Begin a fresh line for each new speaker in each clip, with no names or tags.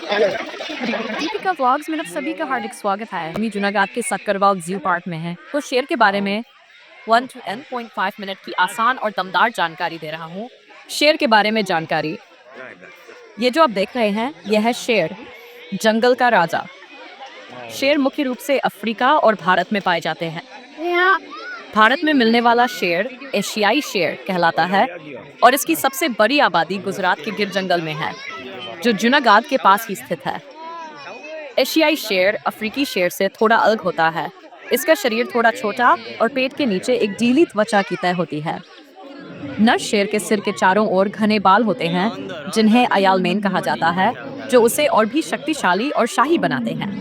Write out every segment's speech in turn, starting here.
Deepika vlogs में आप सभी का हार्दिक स्वागत है। हम जूनागढ़ के सक्करवाल जू पार्क में हैं। तो शेर के बारे में 1 to n.5 मिनट की आसान और दमदार जानकारी दे रहा हूँ। शेर के बारे में जानकारी, ये जो आप देख रहे हैं यह है शेर, जंगल का राजा। शेर मुख्य रूप से अफ्रीका और भारत में पाए जाते हैं। भारत में मिलने वाला शेर एशियाई शेर कहलाता है और इसकी सबसे बड़ी आबादी गुजरात के गिर जंगल में है, जो जूनागढ़ के पास ही स्थित है। एशियाई शेर अफ्रीकी शेर से थोड़ा अलग होता है। इसका शरीर थोड़ा छोटा और पेट के नीचे एक ढीली त्वचा की तय होती है। नर शेर के सिर के चारों ओर घने बाल होते हैं, जिन्हें अयालमेन कहा जाता है, जो उसे और भी शक्तिशाली और शाही बनाते हैं।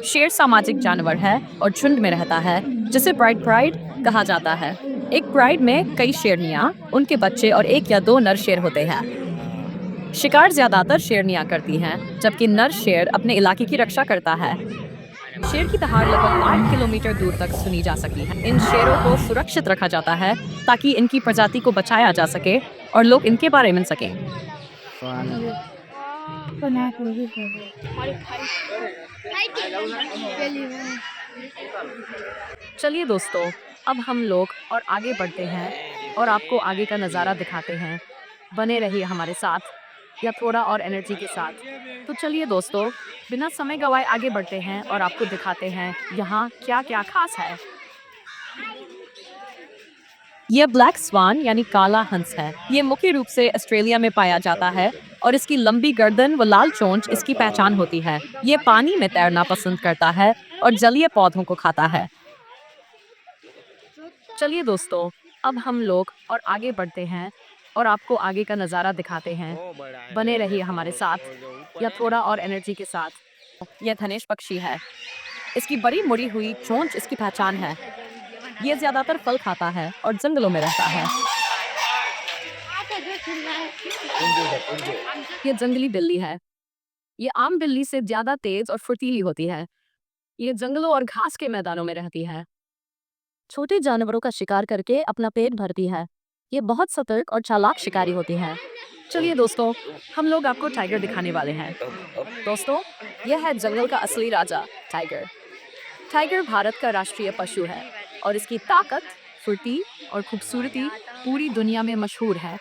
शेर सामाजिक जानवर है और झुंड में रहता है, जिसे प्राइड कहा जाता है। एक प्राइड में कई शेरनियां, उनके बच्चे और 1 या 2 नर शेर होते हैं। शिकार ज्यादातर शेरनियां करती हैं, जबकि नर शेर अपने इलाके की रक्षा करता है। शेर की दहाड़ लगभग 8 किलोमीटर दूर तक सुनी जा सकती है। इन शेरों को सुरक्षित रखा जाता है ताकि इनकी प्रजाति को बचाया जा सके और लोग इनके बारे में सकें। चलिए दोस्तों, अब हम लोग और आगे बढ़ते हैं और आपको आगे का नज़ारा दिखाते हैं। बने रहिए हमारे साथ या थोड़ा और एनर्जी के साथ। तो चलिए दोस्तों, बिना समय गवाए आगे बढ़ते हैं और आपको दिखाते हैं यहाँ क्या क्या खास है। यह ब्लैक स्वान यानी काला हंस है। ये मुख्य रूप से ऑस्ट्रेलिया में पाया जाता है और इसकी लंबी गर्दन व लाल चोंच इसकी पहचान होती है। ये पानी में तैरना पसंद करता है और जलीय पौधों को खाता है। चलिए दोस्तों, अब हम लोग और आगे बढ़ते हैं और आपको आगे का नज़ारा दिखाते हैं। बने रहिए हमारे साथ या थोड़ा और एनर्जी के साथ। यह धनेश पक्षी है। इसकी बड़ी मुड़ी हुई चोंच इसकी पहचान है। ये ज्यादातर फल खाता है और जंगलों में रहता है। ये जंगली बिल्ली है। ये आम बिल्ली से ज्यादा तेज और फुर्तीली होती है। ये जंगलों और घास के मैदानों में रहती है। छोटे जानवरों का शिकार करके अपना पेट भरती है। ये बहुत सतर्क और चालाक शिकारी होती है। चलिए दोस्तों, हम लोग आपको टाइगर दिखाने वाले हैं। दोस्तों, यह है जंगल का असली राजा टाइगर। टाइगर भारत का राष्ट्रीय पशु है और इसकी ताकत, फुर्ती और खूबसूरती पूरी दुनिया में मशहूर है।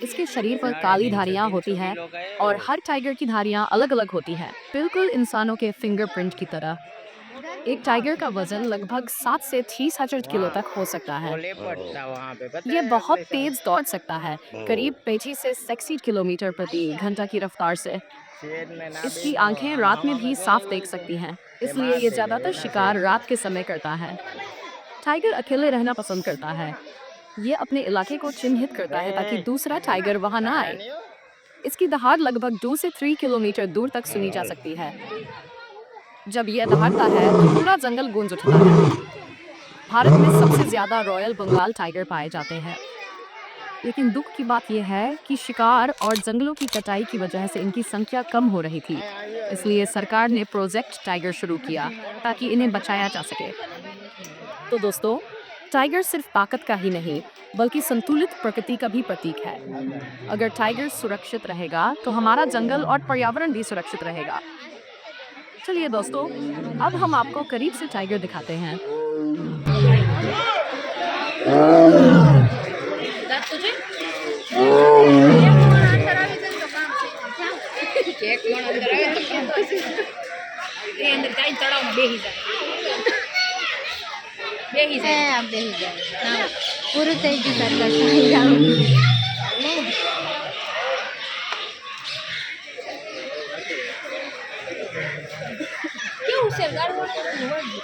इसके शरीर पर काली धारियां होती हैं और हर टाइगर की धारियां अलग अलग होती हैं, बिल्कुल इंसानों के फिंगरप्रिंट की तरह। एक टाइगर का वजन लगभग 7 से 30,000 किलो तक हो सकता है। ये बहुत तेज दौड़ सकता है, करीब 35 से 60 किलोमीटर प्रति घंटा की रफ्तार से। इसकी आंखें रात में भी साफ देख सकती हैं, इसलिए ये ज्यादातर शिकार रात के समय करता है। टाइगर अकेले रहना पसंद करता है। ये अपने इलाके को चिन्हित करता है ताकि दूसरा टाइगर वहां ना आए। इसकी दहाड़ लगभग 2 से 3 किलोमीटर दूर तक सुनी जा सकती है। जब यह दहाड़ता है तो पूरा जंगल गूंज उठता है। भारत में सबसे ज्यादा रॉयल बंगाल टाइगर पाए जाते हैं, लेकिन दुख की बात यह है कि शिकार और जंगलों की कटाई की वजह से इनकी संख्या कम हो रही थी। इसलिए सरकार ने प्रोजेक्ट टाइगर शुरू किया ताकि इन्हें बचाया जा सके। तो दोस्तों, टाइगर सिर्फ ताकत का ही नहीं बल्कि संतुलित प्रकृति का भी प्रतीक है। अगर टाइगर सुरक्षित रहेगा तो हमारा जंगल और पर्यावरण भी सुरक्षित रहेगा। चलिए दोस्तों, अब हम आपको करीब से टाइगर दिखाते हैं।
પૂરું થઈ ગયું સરકાર થઈ જાઉં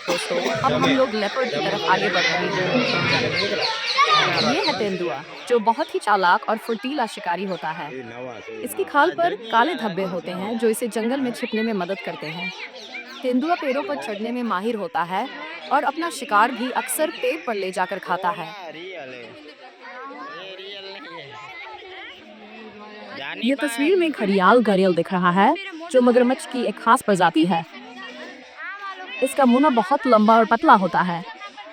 दोस्तों, अब हम लोग लेपर्ड की तरफ आगे बढ़ रहे हैं। ये है तेंदुआ, जो बहुत ही चालाक और फुर्तीला शिकारी होता है। इसकी खाल पर काले धब्बे होते हैं जो इसे जंगल में छिपने में मदद करते हैं। तेंदुआ पेड़ों पर चढ़ने में माहिर होता है और अपना शिकार भी अक्सर पेड़ पर ले जाकर खाता है। ये तस्वीर में घड़ियाल घड़ियाल दिख रहा है, जो मगरमच्छ की एक खास प्रजाति है। इसका मुंह बहुत लंबा और पतला होता है,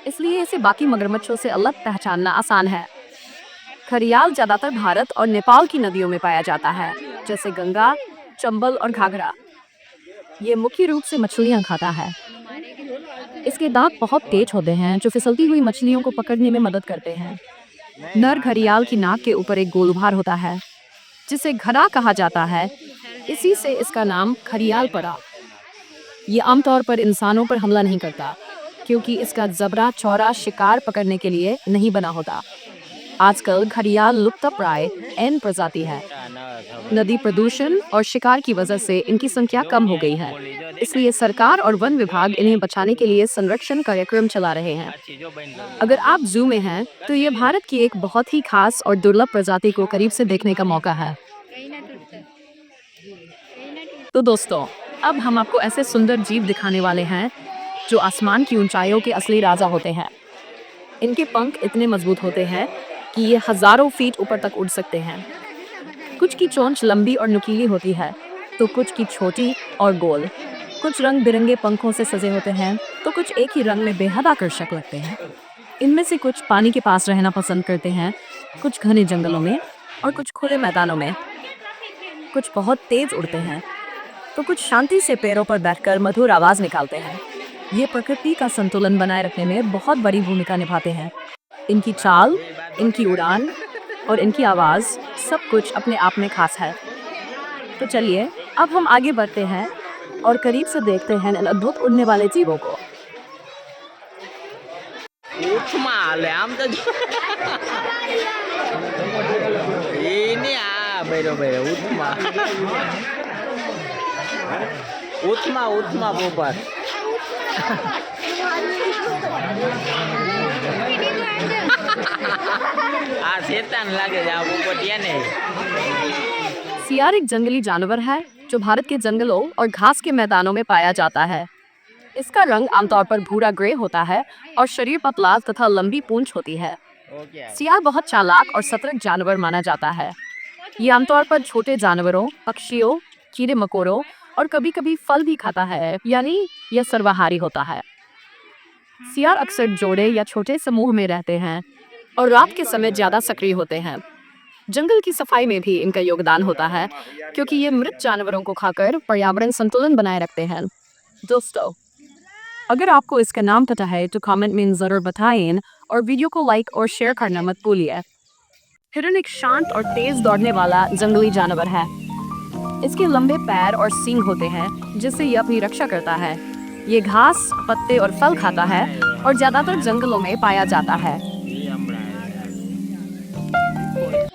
इसलिए इसे बाकी मगरमच्छों से अलग पहचानना आसान है। घड़ियाल ज्यादातर भारत और नेपाल की नदियों में पाया जाता है, जैसे गंगा, चंबल और घाघरा। ये मुख्य रूप से मछलियां खाता है। इसके दांत बहुत तेज होते हैं जो फिसलती हुई मछलियों को पकड़ने में मदद करते हैं। नर घड़ियाल की नाक के ऊपर एक गोलभार होता है जिसे घड़ा कहा जाता है, इसी से इसका नाम घड़ियाल पड़ा। ये आमतौर पर इंसानों पर हमला नहीं करता क्योंकि इसका जबड़ा चौड़ा शिकार पकड़ने के लिए नहीं बना होता। आजकल घड़ियाल लुप्तप्राय एन प्रजाति है। नदी प्रदूषण और शिकार की वजह से इनकी संख्या कम हो गई है, इसलिए सरकार और वन विभाग इन्हें बचाने के लिए संरक्षण कार्यक्रम चला रहे हैं। अगर आप जू में हैं तो ये भारत की एक बहुत ही खास और दुर्लभ प्रजाति को करीब से देखने का मौका है। तो दोस्तों, अब हम आपको ऐसे सुंदर जीव दिखाने वाले हैं जो आसमान की ऊंचाइयों के असली राजा होते हैं। इनके पंख इतने मजबूत होते हैं कि ये हजारों फीट ऊपर तक उड़ सकते हैं। कुछ की चोंच लंबी और नुकीली होती है तो कुछ की छोटी और गोल। कुछ रंग बिरंगे पंखों से सजे होते हैं तो कुछ एक ही रंग में बेहद आकर्षक लगते हैं। इनमें से कुछ पानी के पास रहना पसंद करते हैं, कुछ घने जंगलों में और कुछ खुले मैदानों में। कुछ बहुत तेज उड़ते हैं तो कुछ शांति से पैरों पर बैठकर मधुर आवाज निकालते हैं। ये प्रकृति का संतुलन बनाए रखने में बहुत बड़ी भूमिका निभाते हैं। इनकी चाल, इनकी उड़ान और इनकी आवाज सब कुछ अपने आप में खास है। तो चलिए अब हम आगे बढ़ते हैं और करीब से देखते हैं इन अद्भुत उड़ने वाले जीवों को।
Utma alam tuh. Ini beda-beda Utma. Utma Bobat. Setan lagi ya Bobat ya nih.
सियार एक जंगली जानवर है जो भारत के जंगलों और घास के मैदानों में पाया जाता है। इसका रंग आमतौर पर भूरा ग्रे होता है और शरीर पतला तथा लंबी पूंछ होती है। सियार बहुत चालाक और सतर्क जानवर माना जाता है। ये आमतौर पर छोटे जानवरों, पक्षियों, कीड़े मकोड़ों और कभी-कभी फल भी खाता है, यानी यह सर्वाहारी होता है। सियार अक्सर जोड़े या छोटे समूह में रहते हैं और रात के समय ज्यादा सक्रिय होते हैं। जंगल की सफाई में भी इनका योगदान होता है क्योंकि ये मृत जानवरों को खाकर पर्यावरण संतुलन बनाए रखते हैं। दोस्तों, अगर आपको इसका नाम पता है तो कमेंट में जरूर बताएं और वीडियो को लाइक और शेयर करना मत भूलिए। हिरन एक शांत और तेज दौड़ने वाला जंगली जानवर है। इसके लंबे पैर और सींग होते हैं जिससे ये अपनी रक्षा करता है। ये घास, पत्ते और फल खाता है और ज्यादातर जंगलों में पाया जाता है।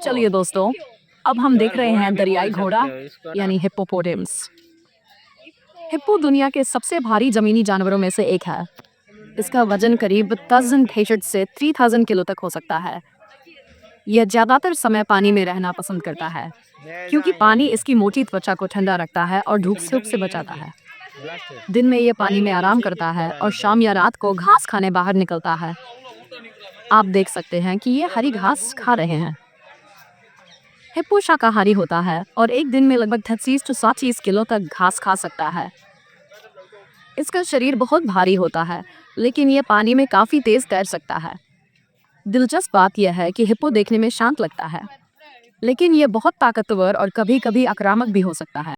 चलिए दोस्तों, अब हम देख रहे हैं दरियाई घोड़ा यानी हिप्पोपोटेमस। हिप्पो दुनिया के सबसे भारी जमीनी जानवरों में से एक है। इसका वजन करीब 1000 से 3000 किलो तक हो सकता है। यह ज्यादातर समय पानी में रहना पसंद करता है क्योंकि पानी इसकी मोटी त्वचा को ठंडा रखता है और धूप से बचाता है। दिन में यह पानी में आराम करता है और शाम या रात को घास खाने बाहर निकलता है। आप देख सकते हैं कि ये हरी घास खा रहे हैं। हिप्पो शाकाहारी होता है और एक दिन में लगभग 36 से 37 किलो तक घास खा सकता है। इसका शरीर बहुत भारी होता है, लेकिन यह पानी में काफी तेज तैर सकता है। दिलचस्प बात यह है कि हिप्पो देखने में शांत लगता है, लेकिन यह बहुत ताकतवर और कभी-कभी आक्रामक भी हो सकता है।